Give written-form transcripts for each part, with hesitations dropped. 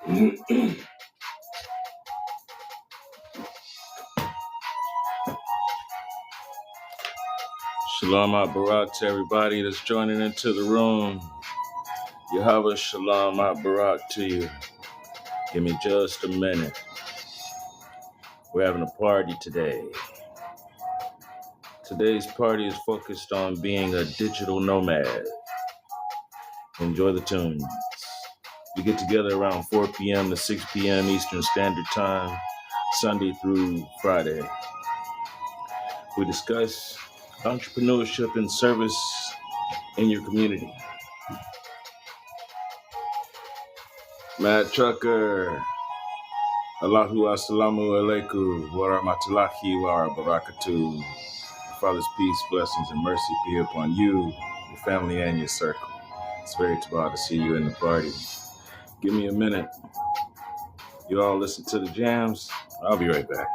Shalom Barak to everybody that's joining into the room. Yahweh Shalom Barak to you. Give me just a minute. We're having a party today. Today's party is focused on being a digital nomad. Enjoy the tunes. We get together around 4 p.m. to 6 p.m. Eastern Standard Time, Sunday through Friday. We discuss entrepreneurship and service in your community. Mad Trucker, Allahu Assalamu Alaikum, wa rahmatullahi wa barakatuh. Father's peace, blessings, and mercy be upon you, your family, and your circle. It's very glad to see you in the party. Give me a minute. You all listen to the jams. I'll be right back.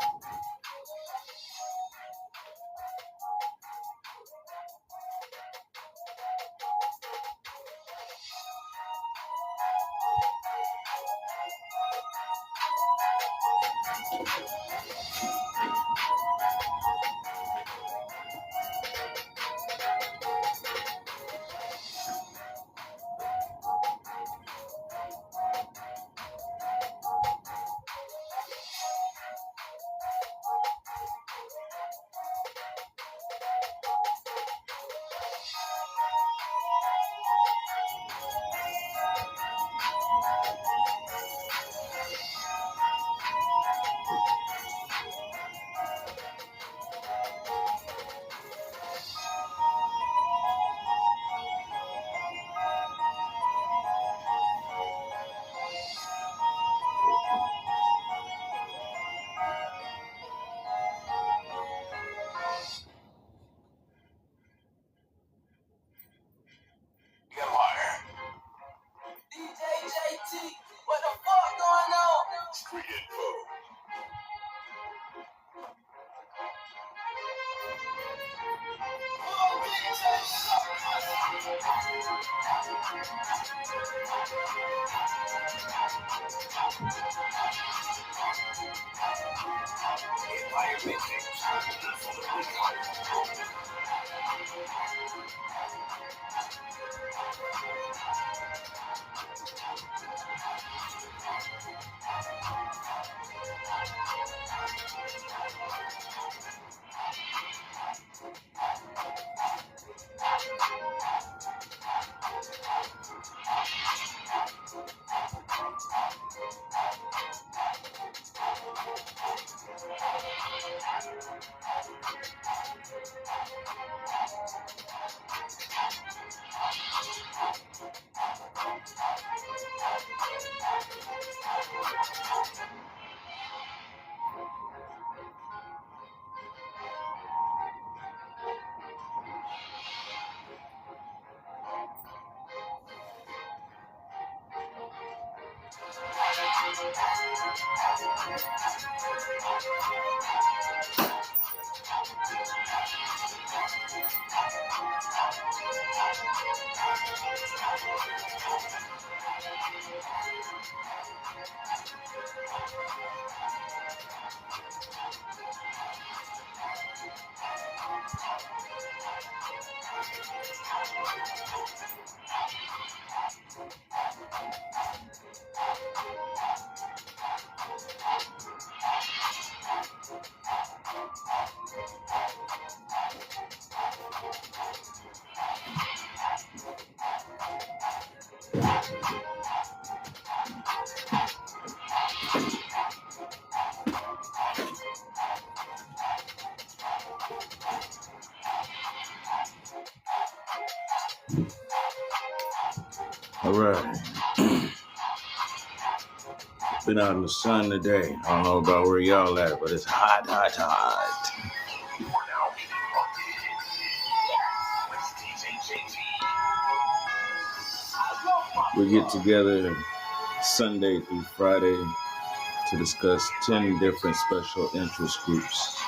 All right. Been out in the sun today. I don't know about where y'all at, but it's hot, hot, hot. We get together Sunday through Friday to discuss 10 different special interest groups.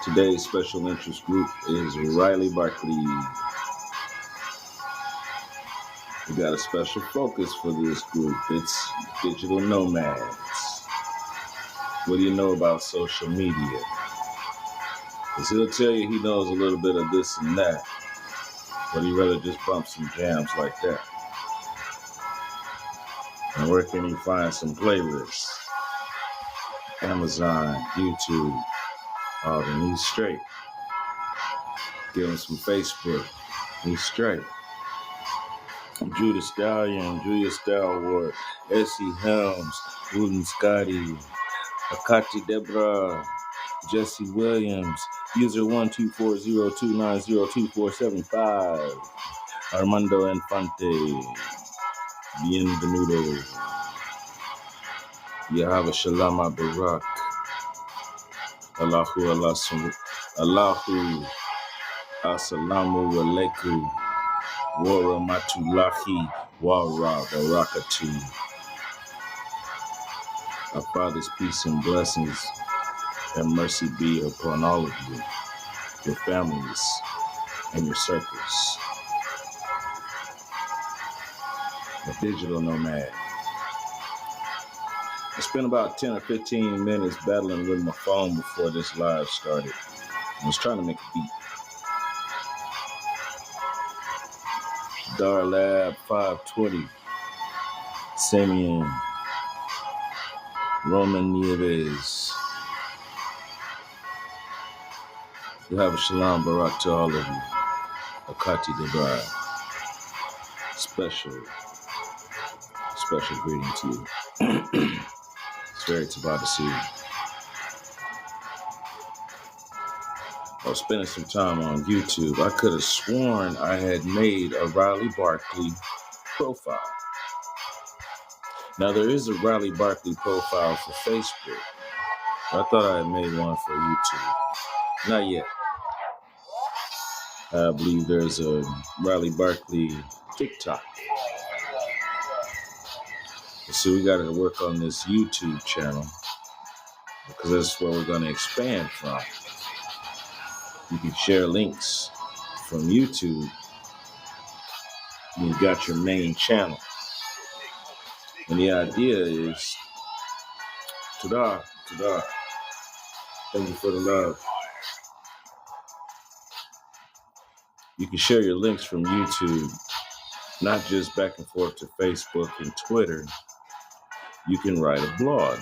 Today's special interest group is Riley Barkley. We got a special focus for this group. It's digital nomads. What do you know about social media? Because he'll tell you he knows a little bit of this and that, but he'd rather just bump some jams like that. And where can you find some playlists? Amazon, YouTube, oh, then he's straight. Give him some Facebook, he's straight. Judah Stallion, Julia Stalwart, Essie Helms, Wooden Scotty, Akati Deborah, Jesse Williams, user 12402902475, Armando Infante, Bienvenuto, Yahweh Shalom Barak, Allahu Assalamu Alaikum, Wara Matulahi, Wara Barakatu. Our Father's peace and blessings and mercy be upon all of you, your families, and your circles. A digital nomad. I spent about 10 or 15 minutes battling with my phone before this live started. I was trying to make a beat. Darlab 520, Simeon, Roman Nieves. You have a shalom barak to all of you. Akati Debar. Special greeting to you. It's very Tabata to see you. I was spending some time on YouTube. I could have sworn I had made a Riley Barkley profile. Now, there is a Riley Barkley profile for Facebook. I thought I had made one for YouTube. Not yet. I believe there's a Riley Barkley TikTok. So we got to work on this YouTube channel because that's where we're going to expand from. You can share links from YouTube. You've got your main channel. And the idea is, Tada. Thank you for the love. You can share your links from YouTube, not just back and forth to Facebook and Twitter. You can write a blog.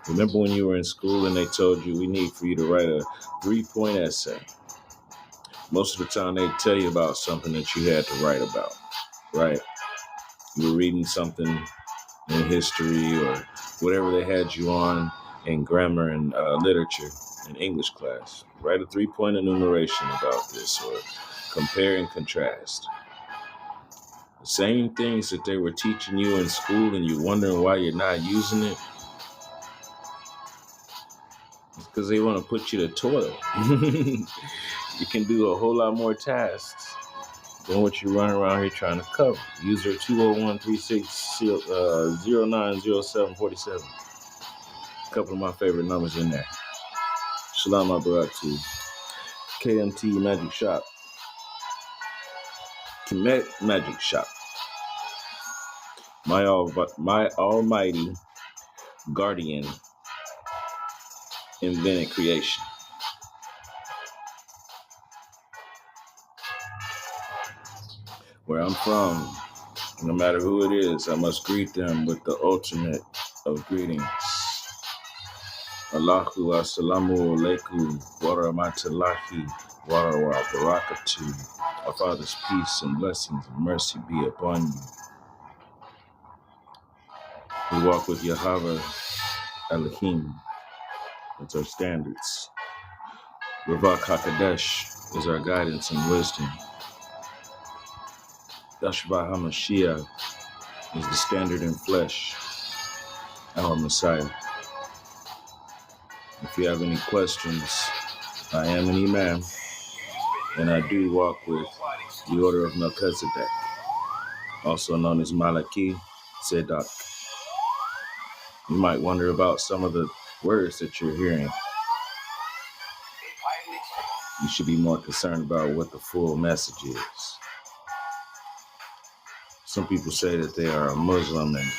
Remember when you were in school and they told you we need for you to write a 3-point essay? Most of the time they tell you about something that you had to write about, right? You were reading something in history or whatever they had you on in grammar and literature in English class. Write a 3-point enumeration about this or compare and contrast. The same things that they were teaching you in school and you're wondering why you're not using it. It's because they want to put you to toil. You can do a whole lot more tasks than what you're running around here trying to cover. User 201-3609-0747. A couple of my favorite numbers in there. Shalom Barak to KMT Magic Shop. Kemet Magic Shop. My almighty guardian invented creation. Where I'm from, no matter who it is, I must greet them with the ultimate of greetings. Allahu assalamu alaikum wa rahmatullahi wa barakatuh. Our Father's peace and blessings and mercy be upon you. We walk with Yahweh Elohim. That's our standards. Ravak HaKadosh is our guidance and wisdom. Yahshua HaMashiach is the standard in flesh, our Messiah. If you have any questions, I am an imam, and I do walk with the order of Melchizedek, also known as Malaki Zedek. You might wonder about some of the words that you're hearing. You should be more concerned about what the full message is. Some people say that they are a Muslim and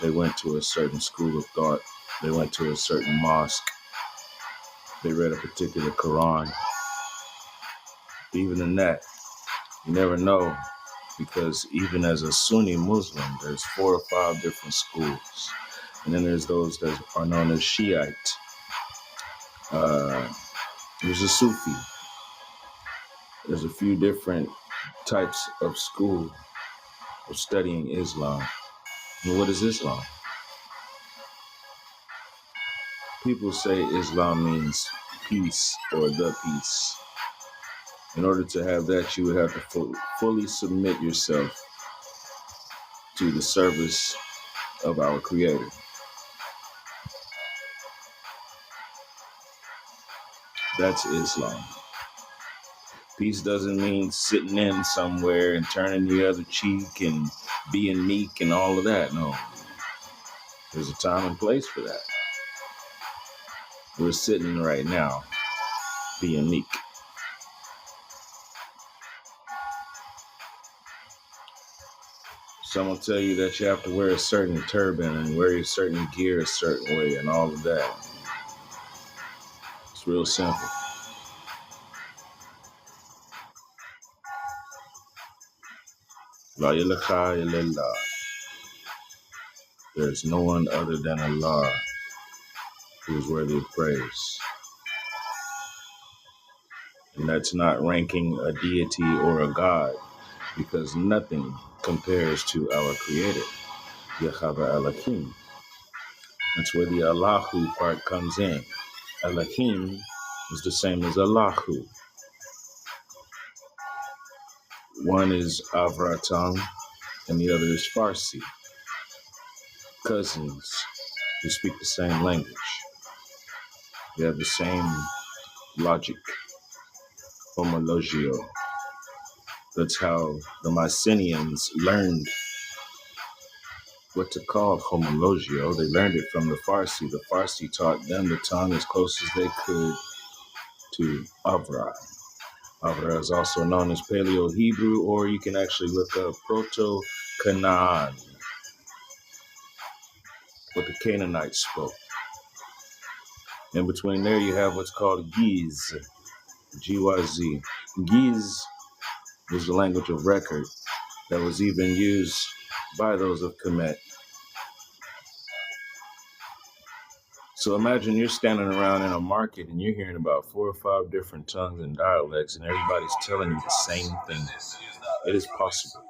they went to a certain school of thought. They went to a certain mosque. They read a particular Quran. Even in that, you never know, because even as a Sunni Muslim, there's 4 or 5 different schools. And then there's those that are known as Shiite. There's a Sufi. There's a few different types of school of studying Islam. And what is Islam? People say Islam means peace or the peace. In order to have that, you would have to fully submit yourself to the service of our Creator. That's Islam. Peace doesn't mean sitting in somewhere and turning the other cheek and being meek and all of that. No. There's a time and place for that. We're sitting right now being meek. Some will tell you that you have to wear a certain turban and wear a certain gear a certain way and all of that. It's real simple. La ilaha illallah. There's no one other than Allah who is worthy of praise. And that's not ranking a deity or a god, because nothing compares to our Creator, Yahweh Elohim. That's where the Allahu part comes in. Elohim is the same as Allahu. One is Avratam and the other is Farsi. Cousins who speak the same language. They have the same logic, homologio. That's how the Mycenaeans learned what to call homologio. They learned it from the Farsi. The Farsi taught them the tongue as close as they could to Avra. Avra is also known as Paleo-Hebrew, or you can actually look up Proto-Canaan, what the Canaanites spoke. In between there, you have what's called Giz, G-Y-Z. Giz was the language of record that was even used by those of Kemet. So imagine you're standing around in a market and you're hearing about 4 or 5 different tongues and dialects, and everybody's telling you the same thing. It is possible.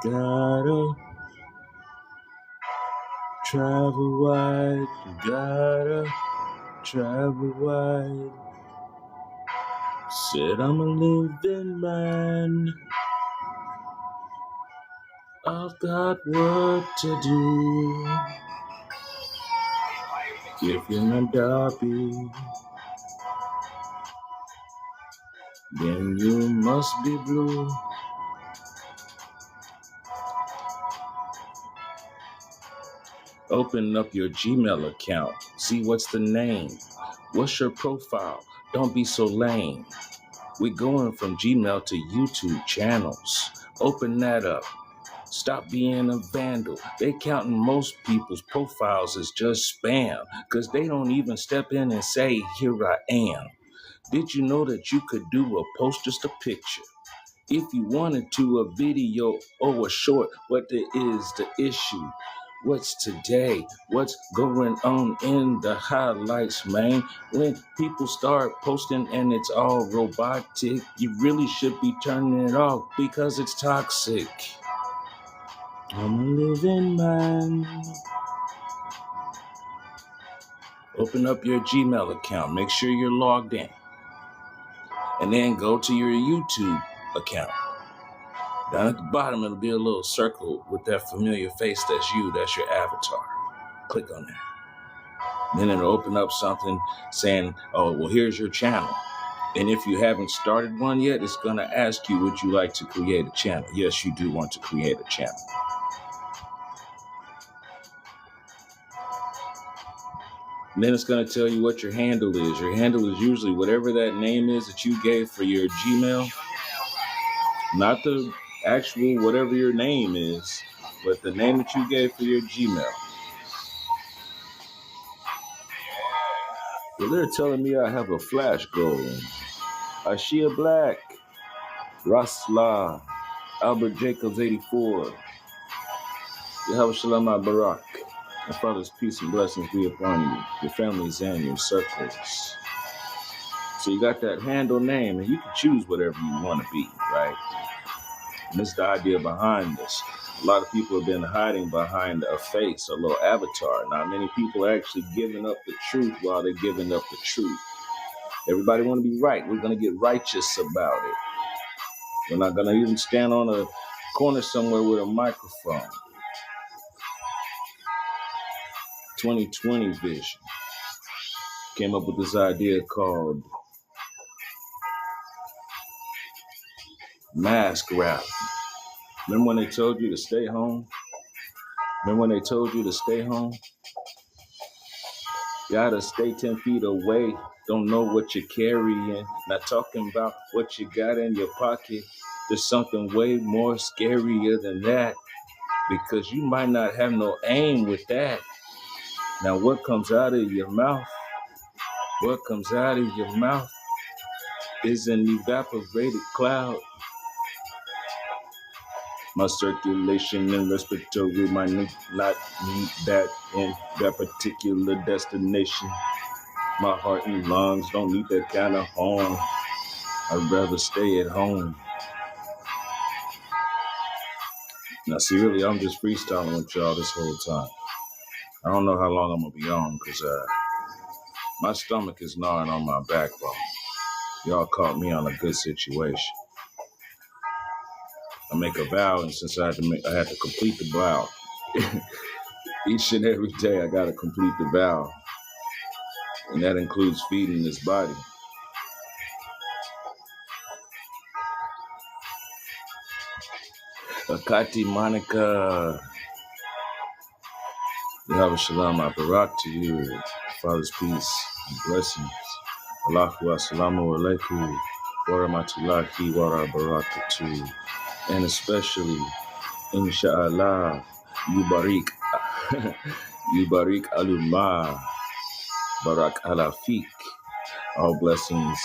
Gotta travel wide, gotta travel wide. Said I'm a living man. I've got work to do. If you're not happy, then you must be blue. Open up your Gmail account. See what's the name. What's your profile? Don't be so lame. We're going from Gmail to YouTube channels. Open that up. Stop being a vandal. They counting most people's profiles as just spam, because they don't even step in and say, here I am. Did you know that you could do a post, just a picture? If you wanted to, a video or a short, what is the issue? What's today? What's going on in the highlights, man? When people start posting and it's all robotic, you really should be turning it off because it's toxic. I'm a living man. Open up your Gmail account. Make sure you're logged in. And then go to your YouTube account. Down at the bottom, it'll be a little circle with that familiar face. That's you. That's your avatar. Click on that. Then it'll open up something saying, oh, well, here's your channel. And if you haven't started one yet, it's going to ask you, would you like to create a channel? Yes, you do want to create a channel. And then it's going to tell you what your handle is. Your handle is usually whatever that name is that you gave for your Gmail. Not the actual whatever your name is, but the name that you gave for your Gmail. Well, they're telling me I have a flash goal. Ashia Black, Rasla, Albert Jacobs 84, Yahweh Shalom Barak. My Father's peace and blessings be upon you, your families and your circles. So you got that handle name, and you can choose whatever you want to be, right? And this is the idea behind this. A lot of people have been hiding behind a face, a little avatar. Not many people are actually giving up the truth while they're giving up the truth. Everybody want to be right. We're going to get righteous about it. We're not going to even stand on a corner somewhere with a microphone. 2020 vision. Came up with this idea called mask rap. Remember when they told you to stay home? Remember when they told you to stay home? Gotta stay 10 feet away. Don't know what you're carrying. Not talking about what you got in your pocket. There's something way more scarier than that, because you might not have no aim with that. Now what comes out of your mouth? What comes out of your mouth is an evaporated cloud. My circulation and respiratory might not need that in that particular destination. My heart and lungs don't need that kind of horn. I'd rather stay at home. Now, see, really, I'm just freestyling with y'all this whole time. I don't know how long I'm going to be on, because my stomach is gnawing on my backbone. Y'all caught me on a good situation. I make a vow, and since I had to complete the vow. Each and every day, I got to complete the vow. And that includes feeding this body. Akati Monica. Yahweh Shalom Barak to you. Father's peace and blessings. Allahu Assalamu Alaikum. Warahmatullahi Wabarakatuh. And especially, Insha'Allah, Yubarik. Yubarik Alumma. Barak Alafik. All blessings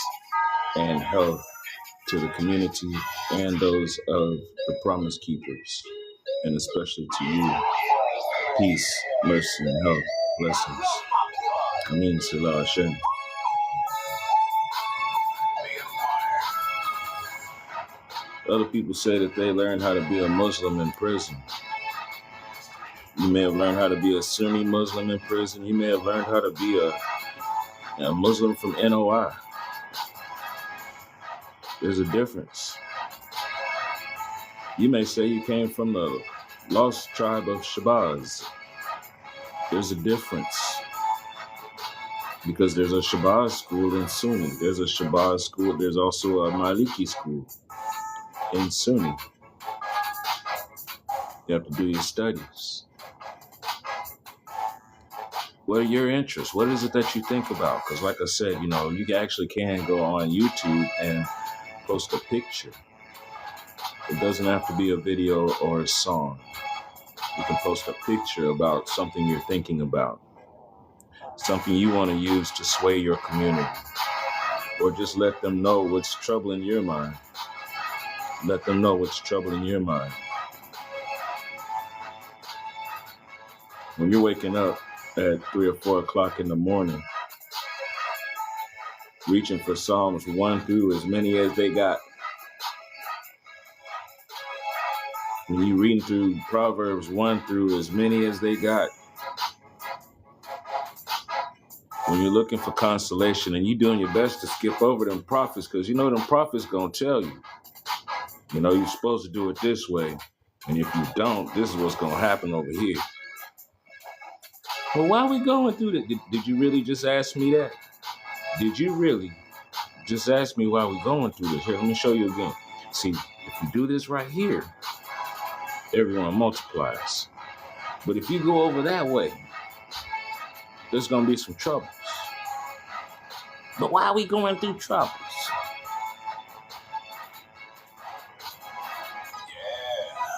and health to the community and those of the Promise Keepers, and especially to you. Peace, mercy, and health, blessings. Amin, Salah Hashem. Other people say that they learned how to be a Muslim in prison. You may have learned how to be a Sunni Muslim in prison. You may have learned how to be a Muslim from NOI. There's a difference. You may say you came from the lost tribe of Shabazz. There's a difference. Because there's a Shabazz school in Sunni. There's a Shabazz school. There's also a Maliki school in Sunni. You have to do your studies. What are your interests? What is it that you think about? Because like I said, you actually can go on YouTube and post a picture. It doesn't have to be a video or a song. You can post a picture about something you're thinking about, something you want to use to sway your community, or just let them know what's troubling your mind. Let them know what's troubling your mind. When you're waking up at 3 or 4 o'clock in the morning, reaching for Psalms 1 through as many as they got. When you're reading through Proverbs 1 through as many as they got. When you're looking for consolation and you're doing your best to skip over them prophets, because them prophets gonna tell you, you're supposed to do it this way. And if you don't, this is what's gonna happen over here. Well, why are we going through that? Did you really just ask me that? Did you really just ask me why we're going through this? Here, let me show you again. See, if you do this right here, everyone multiplies. But if you go over that way, there's going to be some troubles. But why are we going through troubles?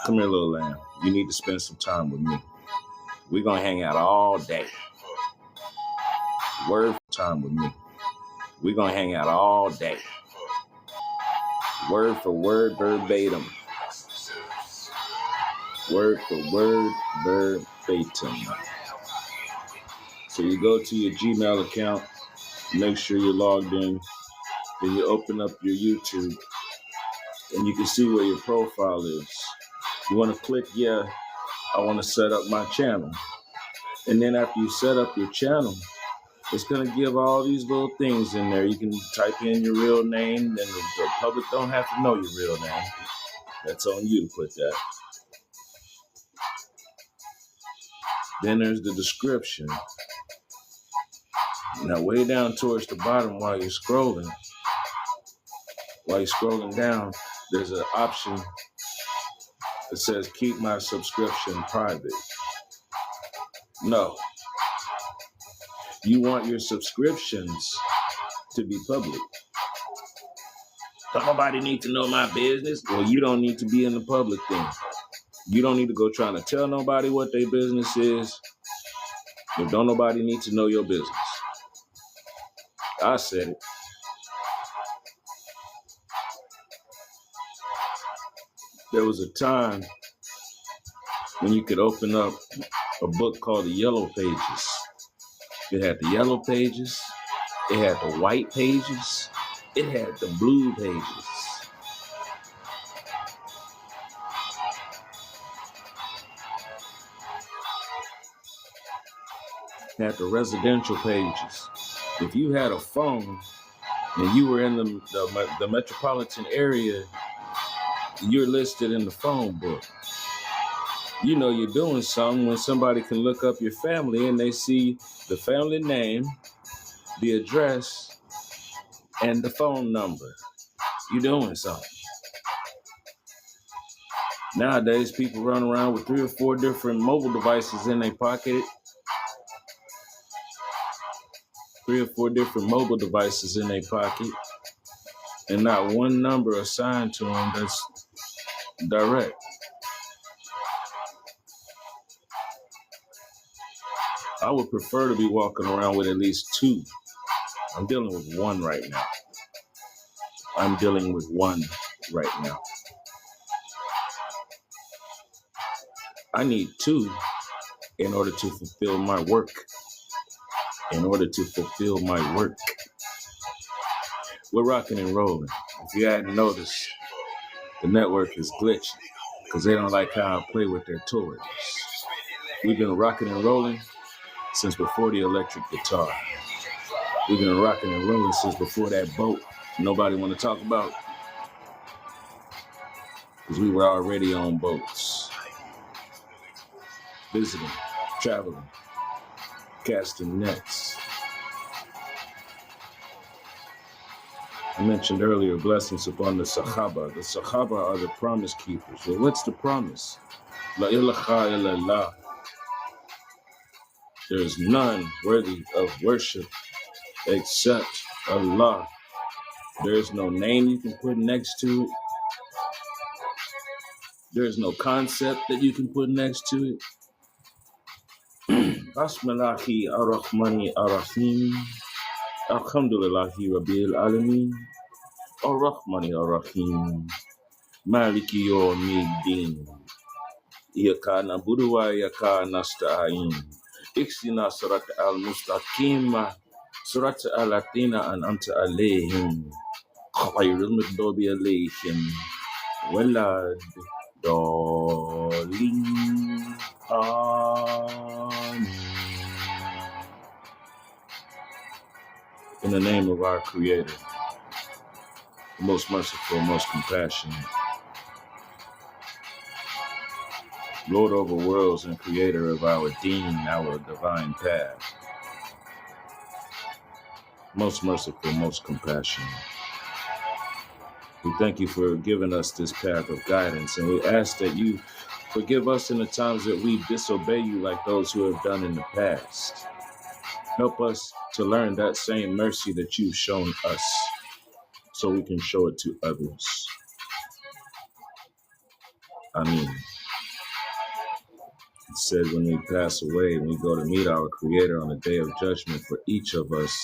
Come here, little lamb. You need to spend some time with me. We're going to hang out all day. Word for time with me. We're going to hang out all day. Word for word, verbatim. Word for word, verbatim. So you go to your Gmail account, make sure you're logged in, then you open up your YouTube, and you can see where your profile is. You want to click, yeah, I want to set up my channel. And then after you set up your channel, it's going to give all these little things in there. You can type in your real name, and the public don't have to know your real name. That's on you to put that. Then there's the description. Now, way down towards the bottom while you're scrolling down, there's an option that says keep my subscription private. No. You want your subscriptions to be public. Don't nobody need to know my business? Well, you don't need to be in the public thing. You don't need to go trying to tell nobody what their business is. But don't nobody need to know your business. I said it. There was a time when you could open up a book called the Yellow Pages. It had the yellow pages, it had the white pages, it had the blue pages. It had the residential pages. If you had a phone and you were in the metropolitan area, you're listed in the phone book. You know you're doing something when somebody can look up your family and they see the family name, the address, and the phone number. You're doing something. Nowadays, people run around with 3 or 4 different mobile devices in their pocket. 3 or 4 different mobile devices in their pocket. And not one number assigned to them that's direct. I would prefer to be walking around with at least 2. I'm dealing with 1 right now. I need 2 in order to fulfill my work. We're rocking and rolling. If you hadn't noticed, the network is glitching because they don't like how I play with their toys. We've been rocking and rolling since before the electric guitar. We've been rocking and rolling since before that boat nobody want to talk about, because we were already on boats, visiting, traveling, casting nets. I mentioned earlier blessings upon the Sahaba. The Sahaba are the promise keepers. Well, what's the promise? La ilaha illallah. There is none worthy of worship except Allah. There is no name you can put next to it. There is no concept that you can put next to it. Bismillahi ar-Rahmani ar-Rahim. Alhamdulillahi Rabbil Alameen. Ar-Rahmani ar-Rahim. Maliki yawmiddin. Iyaka na'budu wa iyaka nasta'in. Ihdina sirata al-mustaqim. Sirata al-latina an'amta alayhim. Ghayril maghdubi alayhim walad dallin. Amen. In the name of our Creator, the most merciful, most compassionate, Lord over worlds and creator of our deen, our divine path, most merciful, most compassionate. We thank you for giving us this path of guidance, and we ask that you forgive us in the times that we disobey you like those who have done in the past. Help us to learn that same mercy that you've shown us so we can show it to others. Amen. It said when we pass away and we go to meet our Creator on the day of judgment, for each of us,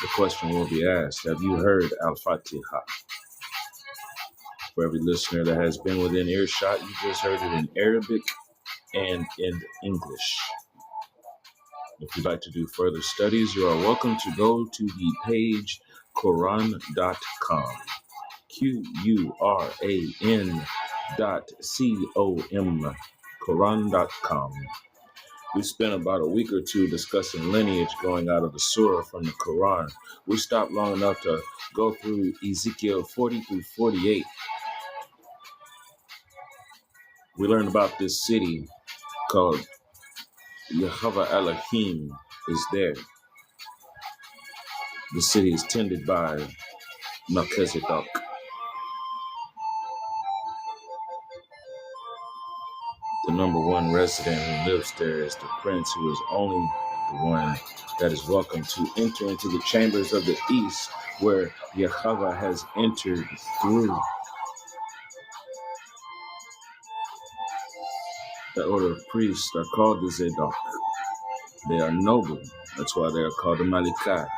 the question will be asked, have you heard Al-Fatiha? For every listener that has been within earshot, you just heard it in Arabic and in English. If you'd like to do further studies, you are welcome to go to the page Quran.com. Quran.com. Quran.com. We spent about a week or two discussing lineage going out of the surah from the Quran. We stopped long enough to go through Ezekiel 40 through 48. We learned about this city called Yahweh Elohim is there. The city is tended by Melchizedek. The number one resident who lives there is the prince, who is only the one that is welcome to enter into the chambers of the east, where Yahweh has entered through. The order of priests are called the Zadok. They are noble. That's why they are called the Malikah.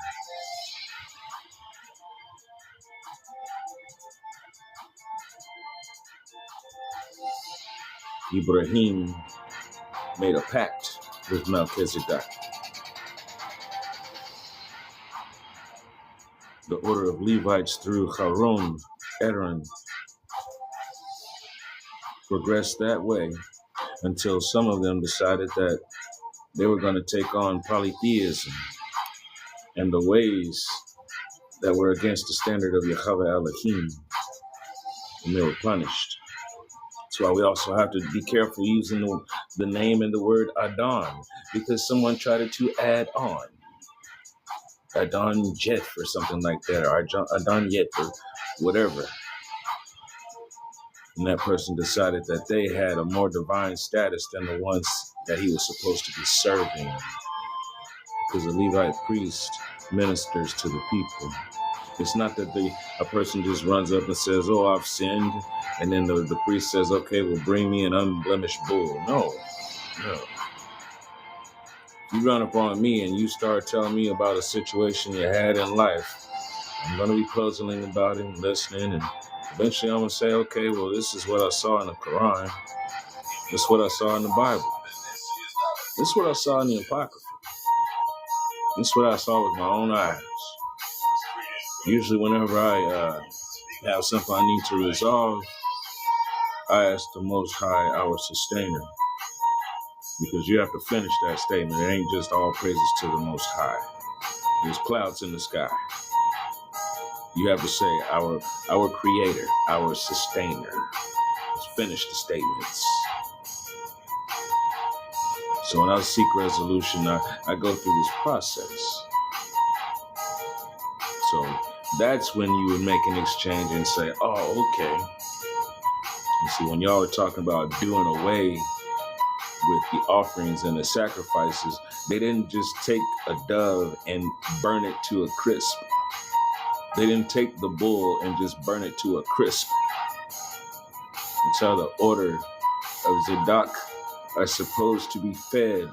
Ibrahim made a pact with Melchizedek. The order of Levites through Harun, Aaron, progressed that way until some of them decided that they were going to take on polytheism and the ways that were against the standard of Yahweh Elohim, and they were punished. That's why we also have to be careful using the name and the word Adon, because someone tried to add on. Adon Jet or something like that, or Adon Yet or whatever. And that person decided that they had a more divine status than the ones that he was supposed to be serving. Because the Levite priest ministers to the people. It's not that a person just runs up and says, oh, I've sinned. And then the priest says, okay, well, bring me an unblemished bull. No. You run up on me and you start telling me about a situation you had in life, I'm going to be puzzling about it and listening. And eventually I'm going to say, okay, well, this is what I saw in the Quran. This is what I saw in the Bible. This is what I saw in the Apocrypha. This is what I saw with my own eyes. Usually whenever I have something I need to resolve, I ask the Most High, our sustainer, because you have to finish that statement. It ain't just all praises to the Most High. There's clouds in the sky. You have to say our creator, our sustainer. Let's finish the statements. So when I seek resolution, I go through this process. So that's when you would make an exchange and say, oh, okay. You see, when y'all were talking about doing away with the offerings and the sacrifices, they didn't just take a dove and burn it to a crisp. They didn't take the bull and just burn it to a crisp. That's how the order of Zadok are supposed to be fed.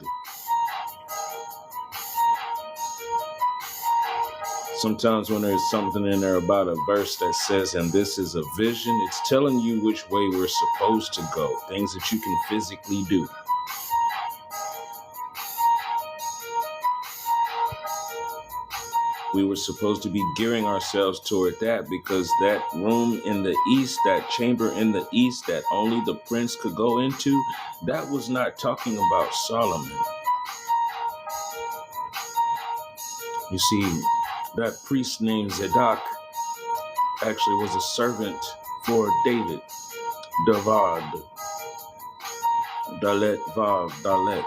Sometimes when there's something in there about a verse that says, and this is a vision, it's telling you which way we're supposed to go, things that you can physically do. We were supposed to be gearing ourselves toward that, because that room in the east, that chamber in the east that only the prince could go into, that was not talking about Solomon. You see, that priest named Zadok actually was a servant for David. Davad. Dalet Vav Dalet.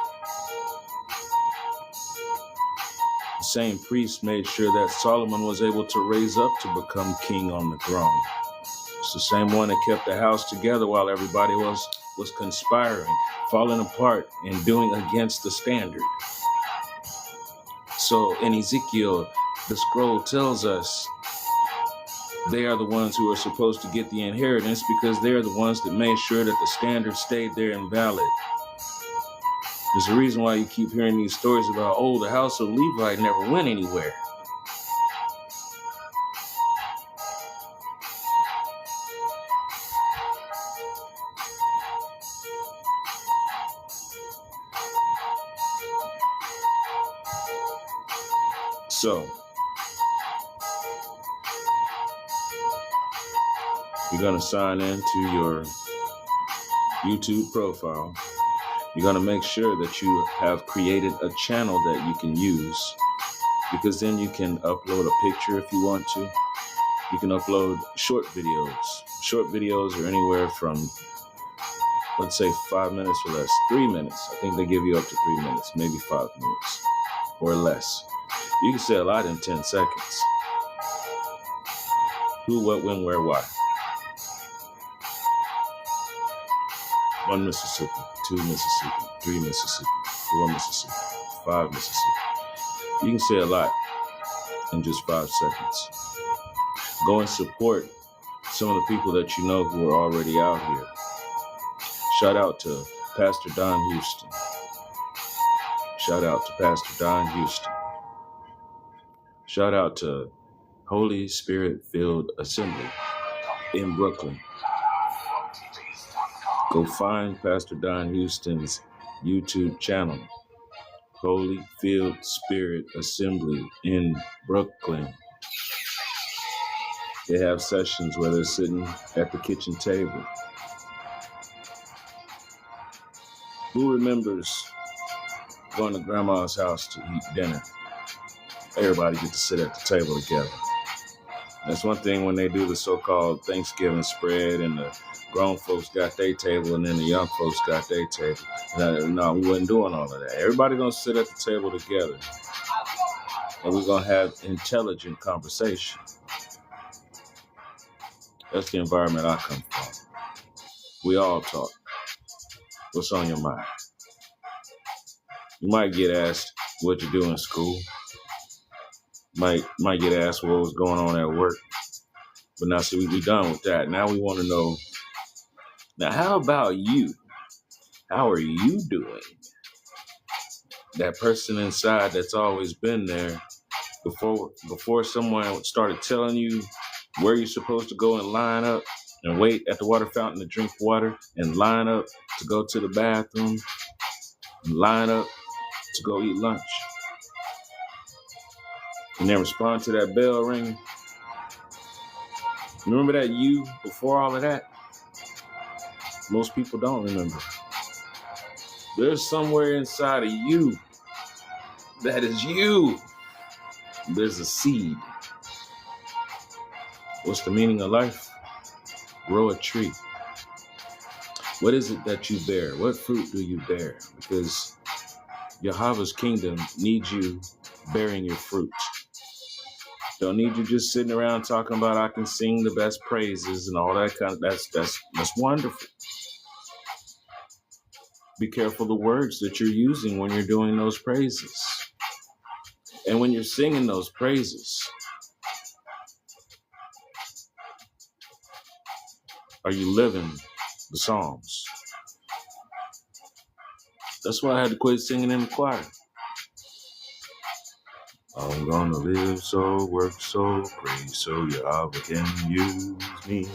The same priest made sure that Solomon was able to raise up to become king on the throne. It's the same one that kept the house together while everybody was conspiring, falling apart, and doing against the standard. So in Ezekiel, the scroll tells us they are the ones who are supposed to get the inheritance, because they're the ones that made sure that the standard stayed there and valid. There's a reason why you keep hearing these stories about, the house of Levi never went anywhere. So, you're going to sign into your YouTube profile. You're going to make sure that you have created a channel that you can use, because then you can upload a picture if you want to. You can upload short videos. Short videos are anywhere from, let's say, 5 minutes or less. 3 minutes. I think they give you up to 3 minutes, maybe 5 minutes or less. You can say a lot in 10 seconds. Who, what, when, where, why. 1 Mississippi, 2 Mississippi, 3 Mississippi, 4 Mississippi, 5 Mississippi. You can say a lot in just 5 seconds. Go and support some of the people that you know who are already out here. Shout out to Pastor Don Houston. Shout out to Pastor Don Houston. Shout out to Holy Spirit-Filled Assembly in Brooklyn. Go find Pastor Don Houston's YouTube channel, Holy Field Spirit Assembly in Brooklyn. They have sessions where they're sitting at the kitchen table. Who remembers going to grandma's house to eat dinner? Everybody get to sit at the table together. That's one thing when they do the so-called Thanksgiving spread and the grown folks got their table and then the young folks got their table. No, we wasn't doing all of that. Everybody gonna sit at the table together and we're gonna have intelligent conversation. That's the environment I come from. We all talk. What's on your mind? You might get asked what you do in school. Might get asked what was going on at work. But now, see, we done with that. Now we want to know, now how about you? How are you doing? That person inside that's always been there before someone started telling you where you're supposed to go and line up and wait at the water fountain to drink water and line up to go to the bathroom and line up to go eat lunch. And then respond to that bell ringing. Remember that you before all of that? Most people don't remember. There's somewhere inside of you that is you. There's a seed. What's the meaning of life? Grow a tree. What is it that you bear? What fruit do you bear? Because Yahweh's kingdom needs you bearing your fruit. Don't need you just sitting around talking about I can sing the best praises and all that kind of, that's wonderful. Be careful the words that you're using when you're doing those praises. And when you're singing those praises, are you living the Psalms? That's why I had to quit singing in the choir. I'm gonna live so, work so, pray so Yahweh can use me.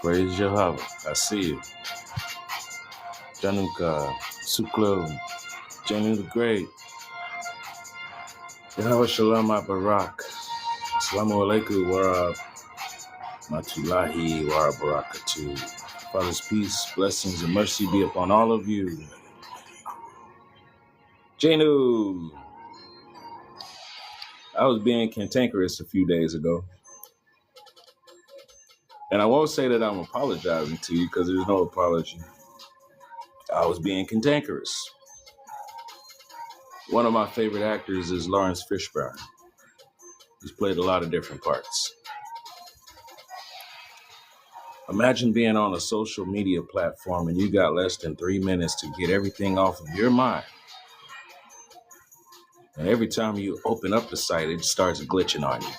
Praise Yahweh. I see you. Januka, Suklo, Janu the Great. Yahweh Shalom Barak. Assalamu alaikum wa Matulahi wa Barakatuh. Father's peace, blessings, and mercy be upon all of you. Janu. I was being cantankerous a few days ago. And I won't say that I'm apologizing to you because there's no apology. I was being cantankerous. One of my favorite actors is Lawrence Fishburne. He's played a lot of different parts. Imagine being on a social media platform and you got less than 3 minutes to get everything off of your mind. And every time you open up the site, it starts glitching on you.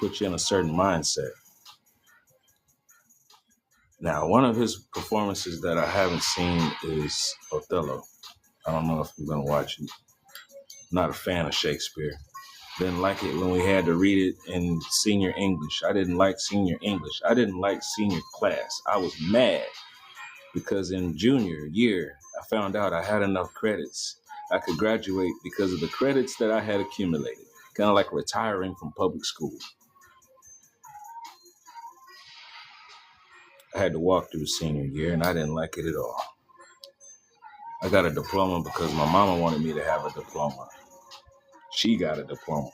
put you in a certain mindset. Now, one of his performances that I haven't seen is Othello. I don't know if I'm going to watch it. Not a fan of Shakespeare. Didn't like it when we had to read it in senior English. I didn't like senior English. I didn't like senior class. I was mad because in junior year, I found out I had enough credits. I could graduate because of the credits that I had accumulated. Kind of like retiring from public school. I had to walk through senior year and I didn't like it at all. I got a diploma because my mama wanted me to have a diploma. She got a diploma.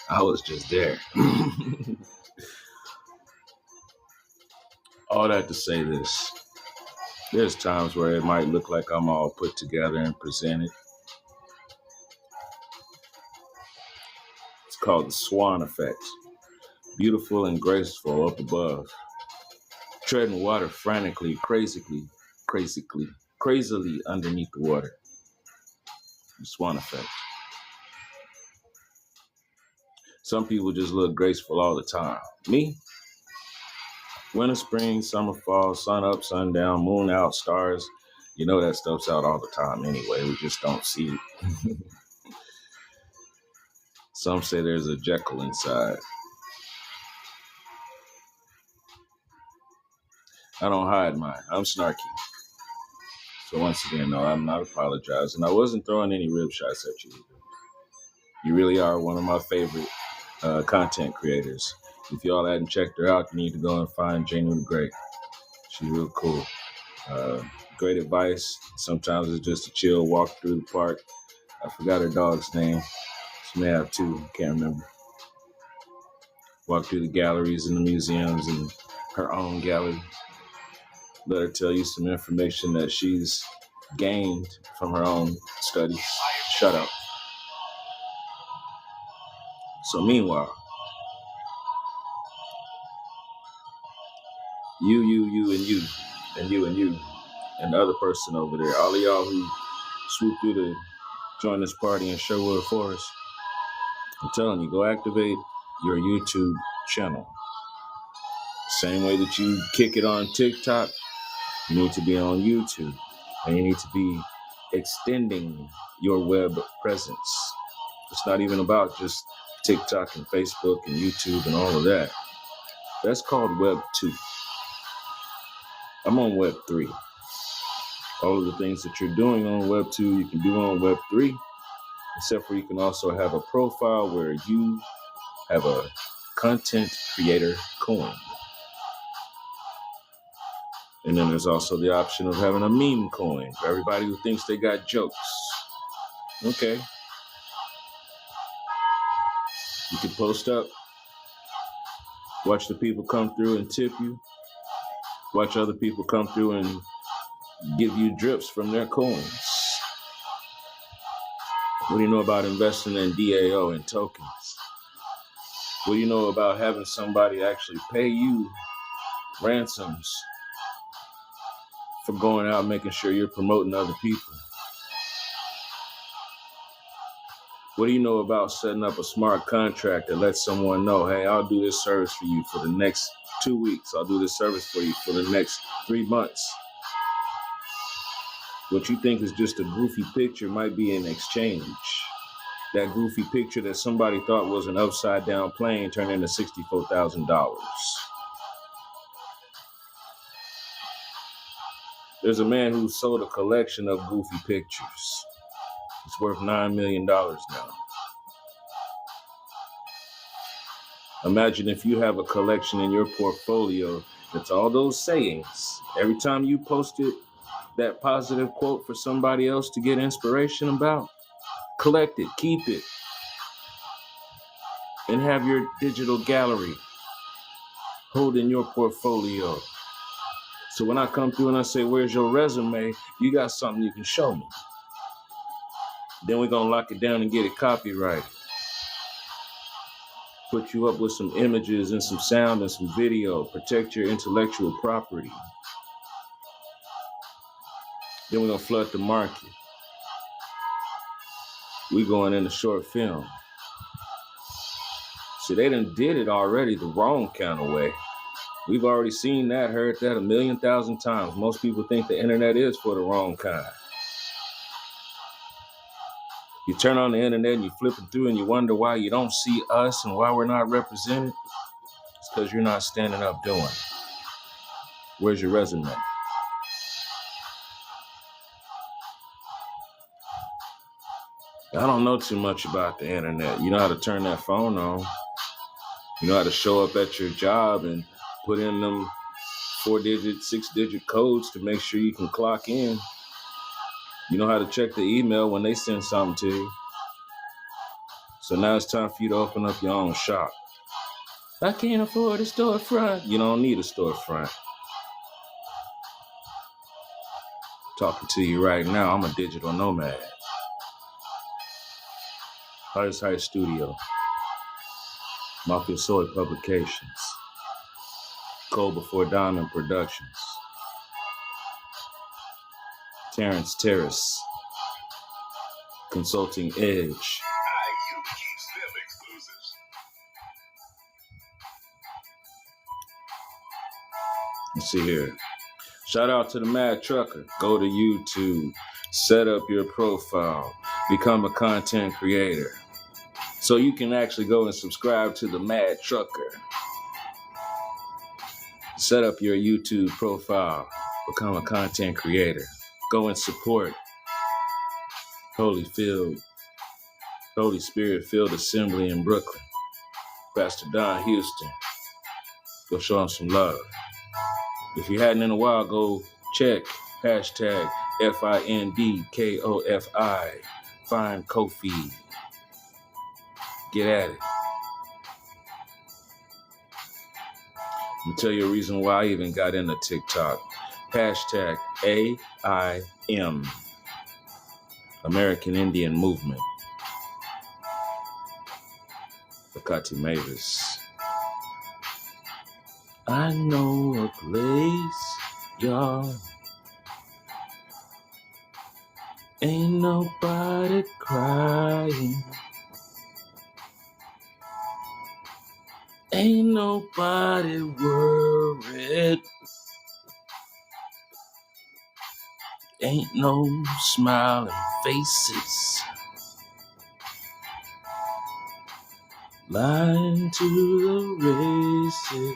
I was just there. All that to say this. There's times where it might look like I'm all put together and presented. It's called the swan effect. Beautiful and graceful up above. Treading water frantically, crazily underneath the water. The swan effect. Some people just look graceful all the time. Me? Winter, spring, summer, fall, sun up, sun down, moon out, stars. You know that stuff's out all the time anyway. We just don't see it. Some say there's a Jekyll inside. I don't hide mine. I'm snarky. So once again, no, I'm not apologizing. I wasn't throwing any rib shots at you either. You really are one of my favorite content creators. If y'all hadn't checked her out, you need to go and find Janu the Great. She's real cool. Great advice. Sometimes it's just a chill walk through the park. I forgot her dog's name. She may have two. Can't remember. Walk through the galleries and the museums and her own gallery. Let her tell you some information that she's gained from her own studies. Shut up. So meanwhile, you, and the other person over there, all of y'all who swooped through to join this party in Sherwood Forest, I'm telling you, go activate your YouTube channel. Same way that you kick it on TikTok, you need to be on YouTube. And you need to be extending your web presence. It's not even about just TikTok and Facebook and YouTube and all of that. That's called Web 2. I'm on Web 3. All of the things that you're doing on Web 2, you can do on Web 3, except for you can also have a profile where you have a content creator coin. And then there's also the option of having a meme coin for everybody who thinks they got jokes. Okay. You can post up, watch the people come through and tip you, watch other people come through and give you drips from their coins. What do you know about investing in DAO and tokens? What do you know about having somebody actually pay you ransoms for going out and making sure you're promoting other people? What do you know about setting up a smart contract that lets someone know, hey, I'll do this service for you for the next 2 weeks. I'll do this service for you for the next 3 months. What you think is just a goofy picture might be in exchange. That goofy picture that somebody thought was an upside down plane turned into $64,000. There's a man who sold a collection of goofy pictures. It's worth $9 million now. Imagine if you have a collection in your portfolio that's all those sayings. Every time you posted that positive quote for somebody else to get inspiration about, collect it, keep it, and have your digital gallery holding your portfolio. So when I come through and I say, where's your resume? You got something you can show me. Then we're going to lock it down and get it copyrighted. Put you up with some images and some sound and some video. Protect your intellectual property. Then we're going to flood the market. We're going into short film. See, they done did it already the wrong kind of way. We've already seen that, heard that 1,000,000 times. Most people think the internet is for the wrong kind. You turn on the internet and you flip it through and you wonder why you don't see us and why we're not represented. It's because you're not standing up doing it. Where's your resume? I don't know too much about the internet. You know how to turn that phone on. You know how to show up at your job and put in them 4-digit, 6-digit codes to make sure you can clock in. You know how to check the email when they send something to you. So now it's time for you to open up your own shop. I can't afford a storefront. You don't need a storefront. Talking to you right now, I'm a digital nomad. Hottest Heights Studio. Mafia Soy Publications. Cold Before Diamond Productions. Terrence Terrace. Consulting Edge. Let's see here. Shout out to the Mad Trucker. Go to YouTube. Set up your profile. Become a content creator. So you can actually go and subscribe to the Mad Trucker. Set up your YouTube profile. Become a content creator. Go and support Holy Spirit Field Assembly in Brooklyn. Pastor Don Houston. Go show him some love. If you hadn't in a while, go check hashtag FINDKOFI. Find Kofi. Get at it. I'll tell you a reason why I even got into TikTok. Hashtag AIM. American Indian Movement. Bakati Mavis. I know a place, y'all. Ain't nobody crying. Ain't nobody worried. Ain't no smiling faces. Lying to the races.